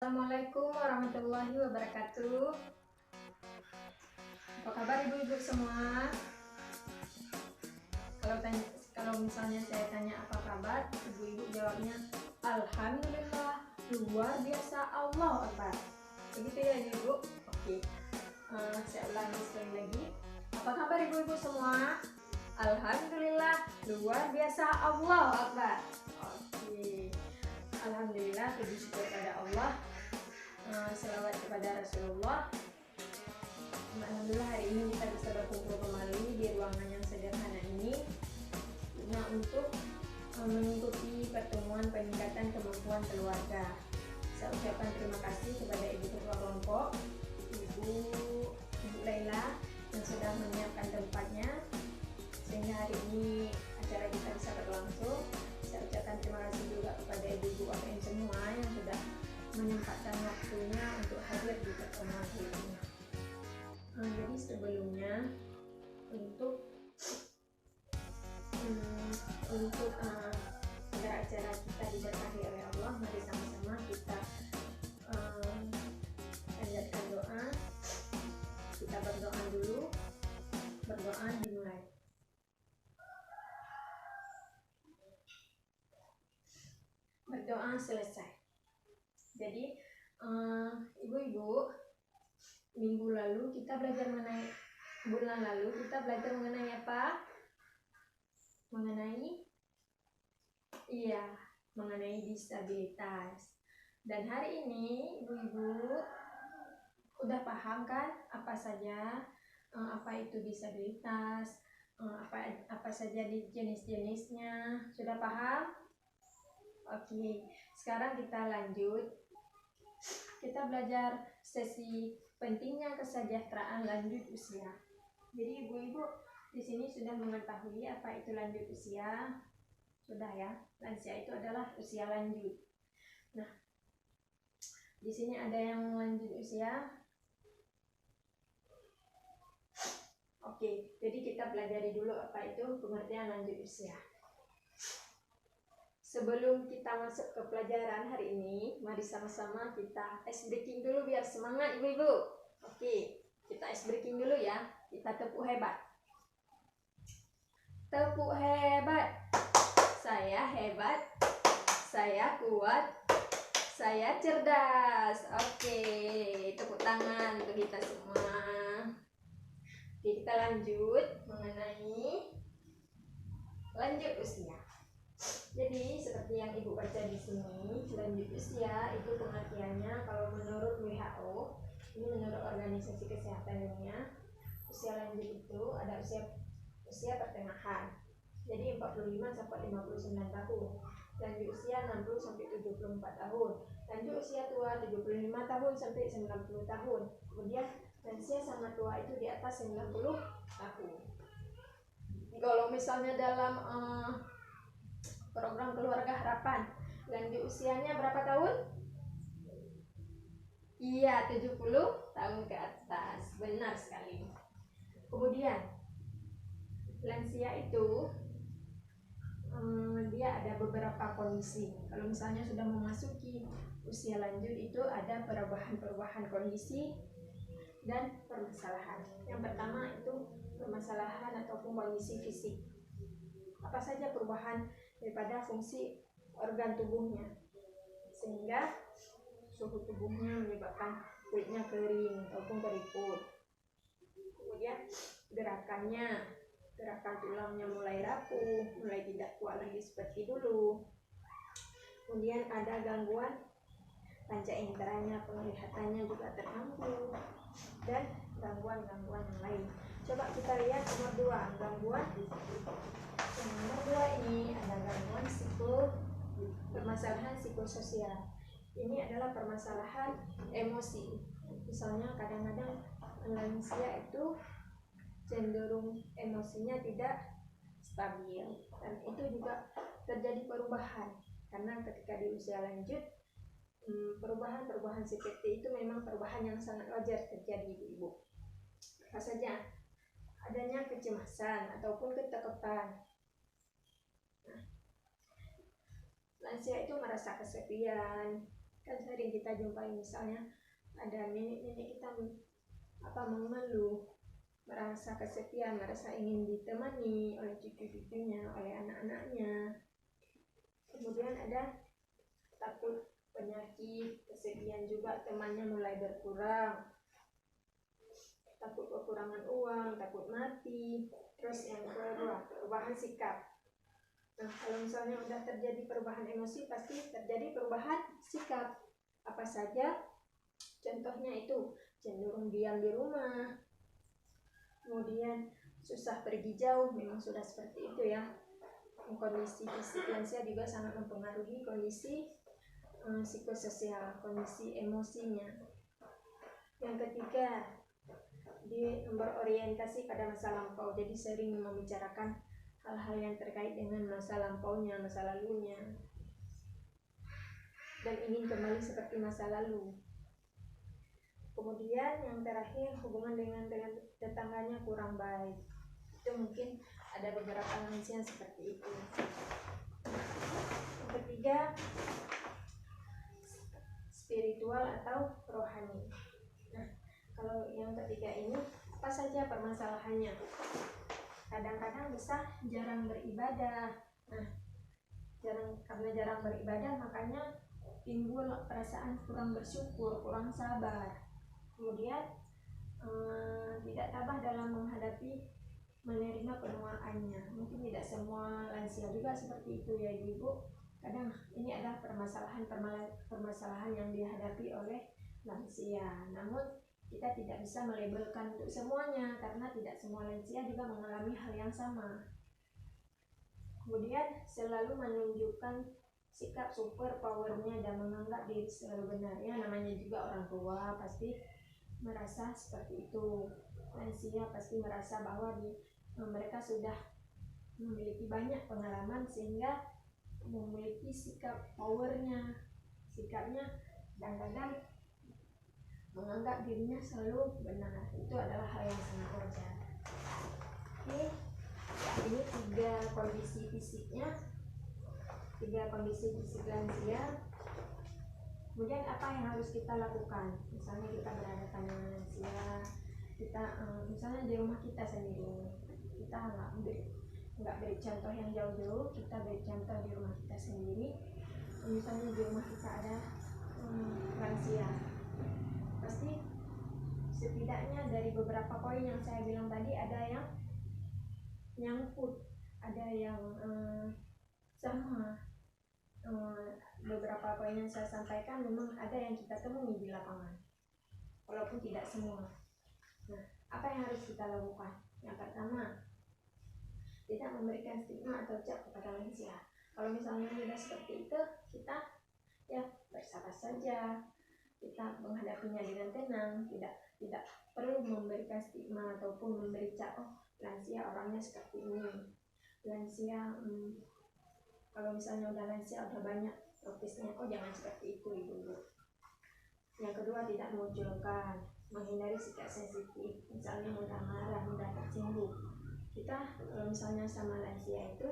Assalamualaikum warahmatullahi wabarakatuh. Apa kabar ibu-ibu semua? Kalau misalnya saya tanya apa kabar, ibu-ibu jawabnya Alhamdulillah, luar biasa, Allah Akbar. Begitu ya ibu? Oke. Saya ulangi sekali lagi. Apa kabar ibu-ibu semua? Alhamdulillah, luar biasa, Allah Akbar. Oke. Alhamdulillah, puji syukur kepada Allah. Selawat kepada Rasulullah. Alhamdulillah hari ini kita bisa berkumpul kembali di ruangan yang sederhana ini untuk mengikuti pertemuan peningkatan kemampuan keluarga. Saya ucapkan terima kasih kepada Ibu Ketua Kelompok, Ibu Laila yang sudah menyiapkan tempatnya sehingga hari ini acara kita bisa berlangsung. Saya ucapkan terima kasih juga kepada ibu-ibu APM semua yang sudah menyempatkan waktunya untuk hadir di pertemuan ini. Jadi sebelumnya untuk agar acara kita diberkahi oleh Allah, mari sama-sama kita panjatkan doa. Kita berdoa dulu. Berdoa dimulai. Berdoa selesai. Jadi ibu-ibu, minggu lalu kita belajar mengenai apa? Mengenai disabilitas. Dan hari ini ibu-ibu udah paham kan apa saja apa itu disabilitas, apa saja jenis-jenisnya, sudah paham? Oke, sekarang kita lanjut. Kita belajar sesi pentingnya kesejahteraan lanjut usia. Jadi ibu-ibu di sini sudah mengetahui apa itu lanjut usia. Sudah ya, lansia itu adalah usia lanjut. Nah, di sini ada yang lanjut usia. Oke, jadi kita pelajari dulu apa itu pengertian lanjut usia. Sebelum kita masuk ke pelajaran hari ini, mari sama-sama kita ice breaking dulu biar semangat ibu-ibu. Oke, kita ice breaking dulu ya. Kita tepuk hebat. Tepuk hebat. Saya hebat. Saya kuat. Saya cerdas. Oke, tepuk tangan untuk kita semua. Oke, kita lanjut mengenai lanjut usia. Jadi seperti yang ibu baca di sini, lanjut usia itu pengertiannya kalau menurut WHO, ini menurut Organisasi Kesehatan Dunia, usia lanjut itu ada usia pertengahan. Jadi 45 sampai 59 tahun. Lanjut usia 60 sampai 74 tahun. Lanjut usia tua 75 tahun sampai 90 tahun. Kemudian lansia sangat tua itu di atas 90 tahun. Kalau misalnya dalam program keluarga harapan, lanjut usianya berapa tahun? Iya, 70 tahun ke atas. Benar sekali. Kemudian lansia itu dia ada beberapa kondisi. Kalau misalnya sudah memasuki usia lanjut itu ada perubahan kondisi dan permasalahan. Yang pertama itu permasalahan ataupun kondisi fisik. Apa saja perubahan daripada fungsi organ tubuhnya sehingga suhu tubuhnya menyebabkan kulitnya kering ataupun keriput. Kemudian gerakan tulangnya mulai rapuh, mulai tidak kuat lagi seperti dulu. Kemudian ada gangguan panca inderanya, penglihatannya juga terganggu dan gangguan yang lain. Coba kita lihat nomor 2, gangguan. Yang nomor 2 ini ada gangguan permasalahan psikososial. Ini adalah permasalahan emosi. Misalnya kadang-kadang lansia itu cenderung emosinya tidak stabil dan itu juga terjadi perubahan karena ketika di usia lanjut perubahan seperti itu memang perubahan yang sangat wajar terjadi ibu-ibu. Apa saja? Adanya kecemasan ataupun ketakutan. Lansia itu merasa kesepian, Kan sering kita jumpai misalnya ada nenek-nenek kita mengeluh, merasa kesepian, merasa ingin ditemani oleh cucu-cucunya, oleh anak-anaknya. Kemudian ada takut penyakit, kesepian juga, temannya mulai berkurang, takut kekurangan uang, takut mati. Terus yang kedua, perubahan sikap. Nah, kalau misalnya udah terjadi perubahan emosi, pasti terjadi perubahan sikap. Apa saja? Contohnya itu cenderung diam di rumah, kemudian susah pergi jauh, memang sudah seperti itu ya. Kondisi fisik lansia juga sangat mempengaruhi kondisi psikososial, kondisi emosinya. Yang ketiga, dia berorientasi pada masa lampau, jadi sering membicarakan hal-hal yang terkait dengan masa lampaunya, masa lalunya, dan ingin kembali seperti masa lalu. Kemudian yang terakhir, hubungan dengan tetangganya kurang baik. Itu mungkin ada beberapa lansia seperti itu. Yang ketiga, spiritual atau rohani. Nah, kalau yang ketiga ini, apa saja permasalahannya? Kadang-kadang bisa jarang beribadah. Nah, karena jarang beribadah, makanya timbul perasaan kurang bersyukur, kurang sabar. Kemudian tidak tabah dalam menghadapi menerima penuaannya. Mungkin tidak semua lansia juga seperti itu ya Ibu. Kadang ini adalah permasalahan yang dihadapi oleh lansia. Namun kita tidak bisa melabelkan untuk semuanya, karena tidak semua lansia juga mengalami hal yang sama. Kemudian selalu menunjukkan sikap super powernya dan menganggap diri selalu benar. Ya, namanya juga orang tua pasti merasa seperti itu. Lansia pasti merasa bahwa mereka sudah memiliki banyak pengalaman sehingga memiliki sikap powernya, sikapnya kadang-kadang menganggap dirinya selalu benar. Itu adalah hal yang sangat wajar. Oke, ini 3 kondisi fisiknya, 3 kondisi fisik lansia. Kemudian apa yang harus kita lakukan? Misalnya kita berhadapan dengan lansia, kita misalnya di rumah kita sendiri, kita nggak beri contoh yang jauh-jauh, kita beri contoh di rumah kita sendiri. Misalnya di rumah kita ada lansia, pasti setidaknya dari beberapa poin yang saya bilang tadi ada yang nyangkut, ada yang sama. Beberapa poin yang saya sampaikan memang ada yang kita temui di lapangan, walaupun tidak semua. Nah, apa yang harus kita lakukan? Yang pertama, tidak memberikan stigma atau cap kepada lansia. Kalau misalnya sudah seperti itu, kita ya bersabar saja, kita menghadapinya dengan tenang, tidak perlu memberikan stigma ataupun memberi cap, oh lansia orangnya seperti ini. Lansia kalau misalnya udah lansia udah banyak protesnya, oh jangan seperti itu ibu. Yang kedua, tidak munculkan, menghindari sikap sensitif, misalnya mudah marah, mudah tersinggung. Kita misalnya sama lansia itu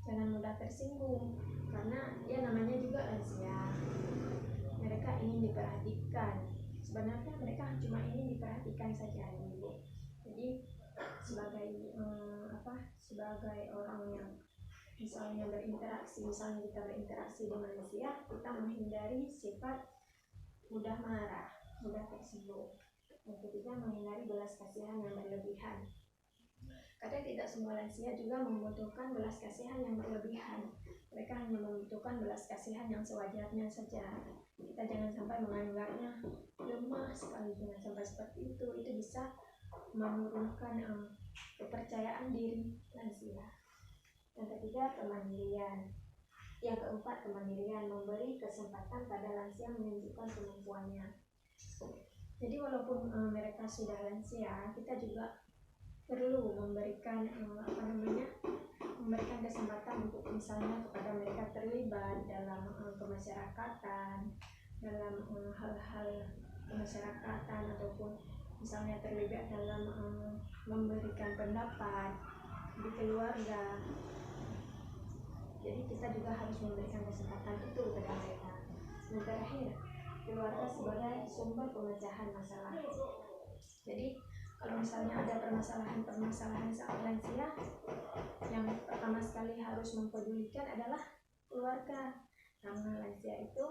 jangan mudah tersinggung, karena ya namanya juga lansia, mereka ingin diperhatikan. Sebenarnya mereka cuma ingin diperhatikan saja ibu. Jadi sebagai sebagai orang yang misalnya berinteraksi, misalnya kita berinteraksi dengan lansia, kita menghindari sifat mudah marah, mudah tersinggung. Yang ketiga, menghindari belas kasihan yang berlebihan. Kadang tidak semua lansia juga membutuhkan belas kasihan yang berlebihan. Mereka hanya membutuhkan belas kasihan yang sewajarnya saja. Kita jangan sampai menganggapnya lemah sekali, jangan sampai seperti itu. Itu bisa menurunkan kepercayaan diri lansia. Yang ketiga, kemandirian. Yang keempat, kemandirian, memberi kesempatan pada lansia menunjukkan kemampuannya. Jadi walaupun mereka sudah lansia, kita juga perlu memberikan memberikan kesempatan untuk misalnya kepada mereka terlibat dalam kemasyarakatan, dalam hal-hal kemasyarakatan, ataupun misalnya terlibat dalam memberikan pendapat di keluarga. Jadi kita juga harus memberikan kesempatan itu kepada mereka. Yang terakhir, keluarga sebagai sumber pemecahan masalah. Jadi kalau misalnya ada permasalahan saat lansia, yang pertama sekali harus mempedulikan adalah keluarga, karena lansia itu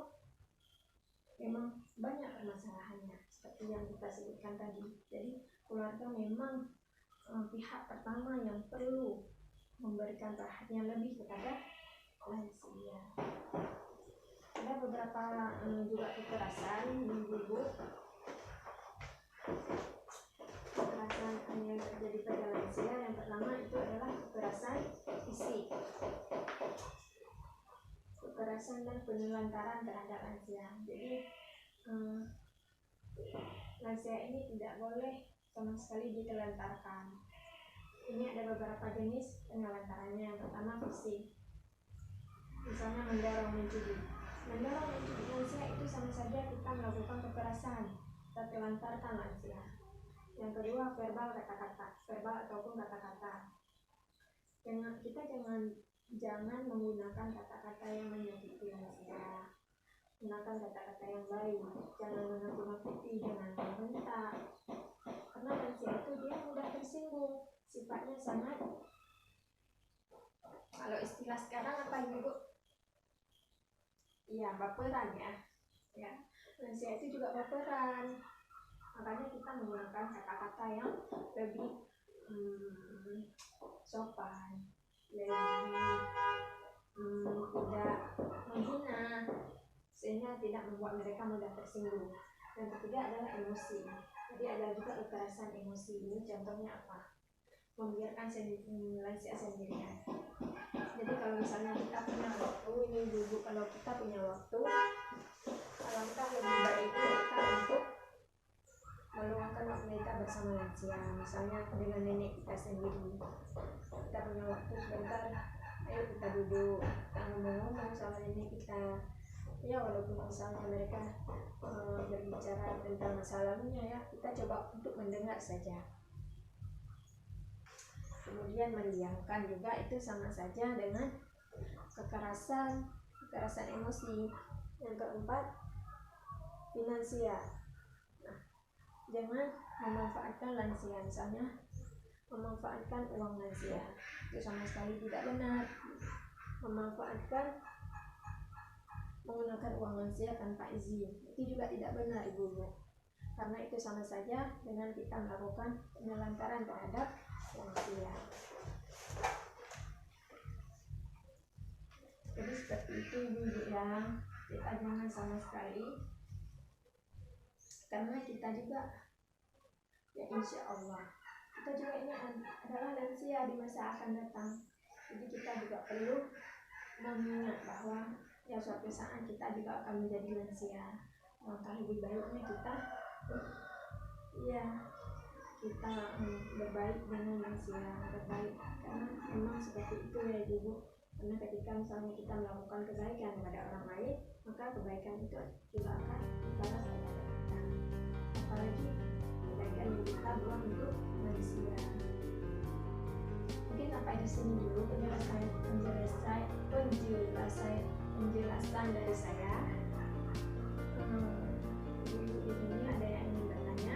memang banyak permasalahannya seperti yang kita sebutkan tadi. Jadi keluarga memang pihak pertama yang perlu memberikan perhatian lebih kepada lansia. Ada beberapa juga kekerasan ibu-ibu, kekerasan yang terjadi pada lansia. Yang pertama itu adalah kekerasan fisik, kekerasan dan penelantaran terhadap lansia. Jadi lansia ini tidak boleh sama sekali ditelantarkan. Ini ada beberapa jenis penelantarannya. Yang pertama fisik, misalnya mendorong, mencubit. Mendorong, mencubit lansia itu sama saja kita melakukan kekerasan, kita telantarkan lansia. Yang kedua, verbal ataupun kata-kata. Kita jangan menggunakan kata-kata yang menyakiti lansia. Gunakan kata-kata yang baik, jangan menakut-nakuti, jangan membentak. Karena lansia itu dia mudah tersinggung, sifatnya sangat, kalau istilah sekarang apa ibu? Iya, baperan ya. Lansia itu juga baperan. Makanya kita menggunakan kata-kata yang lebih sopan, lebih tidak menghina, sehingga tidak membuat mereka mudah tersinggung. Yang ketiga adalah emosi. Jadi ada juga kekerasan emosi. Ini contohnya apa? Membiarkan lansia sendirian. Jadi kalau misalnya kita punya waktu, ini ibu, kalau kita punya waktu, alangkah lebih baiknya kita untuk meluangkan waktu kita bersama lansia. Misalnya dengan nenek kita sendiri, kita punya waktu sebentar, ayo kita duduk, kita ngomong-ngomong sama nenek kita. Ya walaupun misalnya mereka berbicara tentang masa lalunya ya, kita coba untuk mendengar saja. Kemudian mendiamkan juga itu sama saja dengan kekerasan emosi. Yang keempat, finansial. Nah, jangan memanfaatkan lansia, misalnya memanfaatkan uang lansia, itu sama sekali tidak benar. Menggunakan uang lansia tanpa izin, itu juga tidak benar ibu-ibu, karena itu sama saja dengan kita melakukan penelantaran terhadap lansia. Jadi seperti itu ibu-ibu ya, kita jangan sama sekali, karena kita juga ya insya Allah kita juga ini adalah lansia di masa akan datang. Jadi kita juga perlu mengingat bahwa ya suatu saat kita juga akan menjadi lansia. Maka lebih baiknya kita berbaik dengan lansia, berbaik, karena memang seperti itu ya ibu. Karena ketika misalnya kita melakukan kebaikan kepada orang lain, maka kebaikan itu juga akan dibalas kepada kita. Apalagi kebaikan yang kita buat untuk manusia. Mungkin sampai di sini dulu penjelasan dari saya. Ibu di sini ada yang ingin bertanya?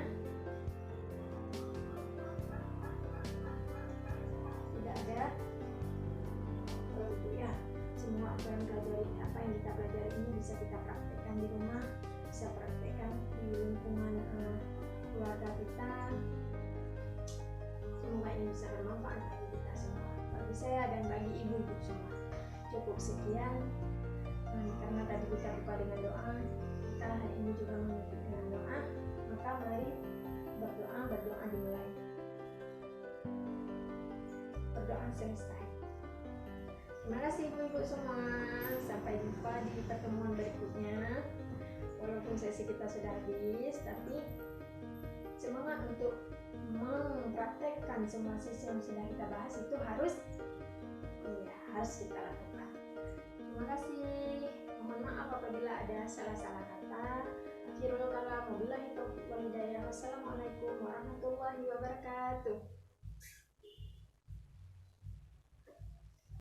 Tidak ada? Ya, semua apa yang kita pelajari ini bisa kita praktekkan di rumah, bisa praktekkan di lingkungan keluarga kita. Semoga ini bisa bermanfaat bagi kita semua, bagi saya dan bagi ibu-ibu semua. Cukup sekian, karena tadi kita buka dengan doa, kita hari ini juga menutup dengan doa. Maka mari berdoa dimulai, berdoa selesai. Terima kasih ibu-ibu semua, sampai jumpa di pertemuan berikutnya. Walaupun sesi kita sudah habis, tapi semangat untuk mempraktekkan semua sesi yang sudah kita bahas itu harus kita lakukan. Terima kasih. Mohon maaf apabila ada salah-salah kata. Akhirul kalam, wabillahi taufiq wal hidayah. Wassalamualaikum warahmatullahi wabarakatuh.